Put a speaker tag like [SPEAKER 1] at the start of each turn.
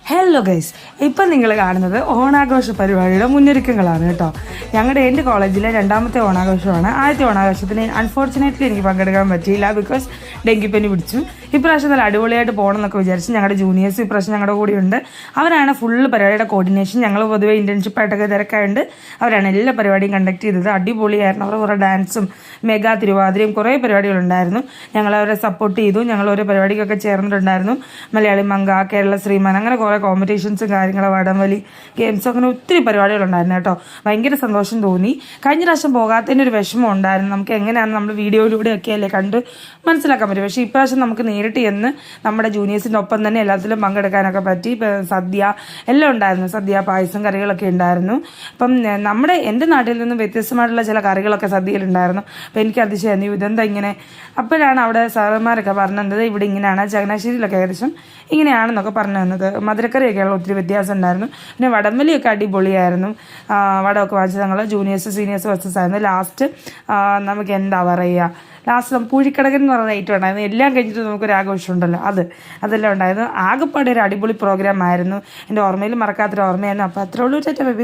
[SPEAKER 1] Hello guys, ഇപ്പം നിങ്ങൾ കാണുന്നത് ഓണാഘോഷ പരിപാടിയുടെ മുന്നൊരുക്കങ്ങളാണ് കേട്ടോ. എൻ്റെ കോളേജിലെ രണ്ടാമത്തെ ഓണാഘോഷമാണ്. ആദ്യത്തെ ഓണാഘോഷത്തിന് അൺഫോർച്ചുനേറ്റ്ലി എനിക്ക് പങ്കെടുക്കാൻ പറ്റിയില്ല, ബിക്കോസ് ഡെങ്കിപ്പനി പിടിച്ചു. ഇപ്രാവശ്യം നല്ല അടിപൊളിയായിട്ട് പോകണം എന്നൊക്കെ വിചാരിച്ച് ഞങ്ങളുടെ ജൂനിയേഴ്സ് ഇപ്രാവശ്യം ഞങ്ങളുടെ കൂടെ ഉണ്ട്. അവരാണ് ഫുള്ള് പരിപാടിയുടെ കോർഡിനേഷൻ. ഞങ്ങൾ പൊതുവെ ഇൻറ്റേൺഷിപ്പായിട്ടൊക്കെ തിരക്കായുണ്ട്. അവരാണ് എല്ലാ പരിപാടിയും കണ്ടക്ട് ചെയ്തത്. അടിപൊളിയായിരുന്നു. അവർ കുറേ ഡാൻസും മെഗാ തിരുവാതിരയും കുറേ പരിപാടികളുണ്ടായിരുന്നു. ഞങ്ങൾ അവരെ സപ്പോർട്ട് ചെയ്തു. ഞങ്ങൾ ഓരോ പരിപാടിക്കൊക്കെ ചേർന്നിട്ടുണ്ടായിരുന്നു. മലയാളി മങ്ക, കേരള ശ്രീമാൻ, അങ്ങനെ കുറേ കോമ്പറ്റീഷൻസും കാര്യങ്ങളും, വടംവലി, ഗെയിംസും, അങ്ങനെ ഒത്തിരി പരിപാടികളുണ്ടായിരുന്നു കേട്ടോ. ഭയങ്കര സന്തോഷം തോന്നി. കഴിഞ്ഞ പ്രാവശ്യം പോകാത്തതിൻ്റെ ഒരു വിഷമം ഉണ്ടായിരുന്നു. നമുക്ക് എങ്ങനെയാണ് നമ്മൾ വീഡിയോയിലൂടെയൊക്കെ അല്ലേ കണ്ട് മനസ്സിലാക്കാൻ പറ്റും. പക്ഷേ ഇപ്രാവശ്യം നമുക്ക് നേരിട്ട് ചെന്ന് നമ്മുടെ ജൂനിയേഴ്സിൻ്റെ ഒപ്പം തന്നെ എല്ലാത്തിലും പങ്കെടുക്കാനൊക്കെ പറ്റി. സദ്യ എല്ലാം ഉണ്ടായിരുന്നു. സദ്യ, പായസം, കറികളൊക്കെ ഉണ്ടായിരുന്നു. അപ്പം എൻ്റെ നാട്ടിൽ നിന്നും വ്യത്യസ്തമായിട്ടുള്ള ചില കറികളൊക്കെ സദ്യയിലുണ്ടായിരുന്നു. അപ്പോൾ എനിക്ക് അതിശയായിരുന്നു, ഇതെന്താ ഇങ്ങനെ. അപ്പോഴാണ് അവിടെ സാറന്മാരൊക്കെ പറഞ്ഞു തന്നത് ഇവിടെ ഇങ്ങനെയാണ്, ചങ്ങനാശ്ശേരിയിലൊക്കെ ഏകദേശം ഇങ്ങനെയാണെന്നൊക്കെ പറഞ്ഞു തന്നത്. മധുരക്കറിയൊക്കെയുള്ള ഒത്തിരി വ്യത്യാസം ഉണ്ടായിരുന്നു. പിന്നെ വടംവലിയൊക്കെ അടിപൊളിയായിരുന്നു. വടമൊക്കെ വാങ്ങിച്ച് ഞങ്ങൾ ജൂനിയേഴ്സ് സീനിയേഴ്സ് വേഴ്സസ് ആയിരുന്നു. ലാസ്റ്റ് നമുക്ക് എന്താ പറയുക, ലാസ്റ്റ് പൂഴിക്കടകൻ എന്ന് പറയുന്ന ഐറ്റം ഉണ്ടായിരുന്നു. എല്ലാം കഴിഞ്ഞിട്ട് നമുക്കൊരു ആഘോഷം ഉണ്ടല്ലോ, അതെല്ലാം ഉണ്ടായിരുന്നു. ആകെപ്പാടെ ഒരു അടിപൊളി പ്രോഗ്രാം ആയിരുന്നു. എൻ്റെ ഓർമ്മയിൽ മറക്കാത്തൊരു ഓർമ്മയായിരുന്നു. അപ്പോൾ അത്രേ ഉള്ളൂ.